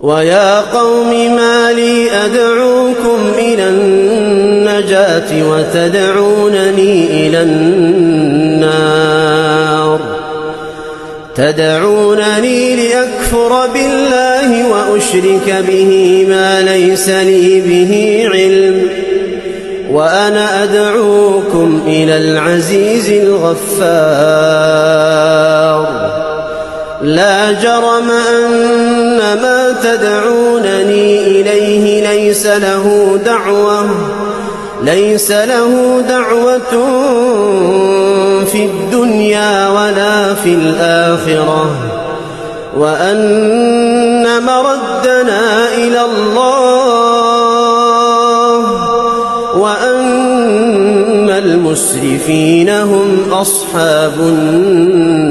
ويا قوم ما لي أدعوكم إلى النجاة وتدعونني إلى النار تدعونني لأكفر بالله وأشرك به ما ليس لي به علم وأنا أدعوكم إلى العزيز الغفار لا جرم أن ما تدعونني إليه ليس له دعوة في الدنيا ولا في الآخرة وأن مردنا إلى الله وأن المسرفين هم أصحاب النار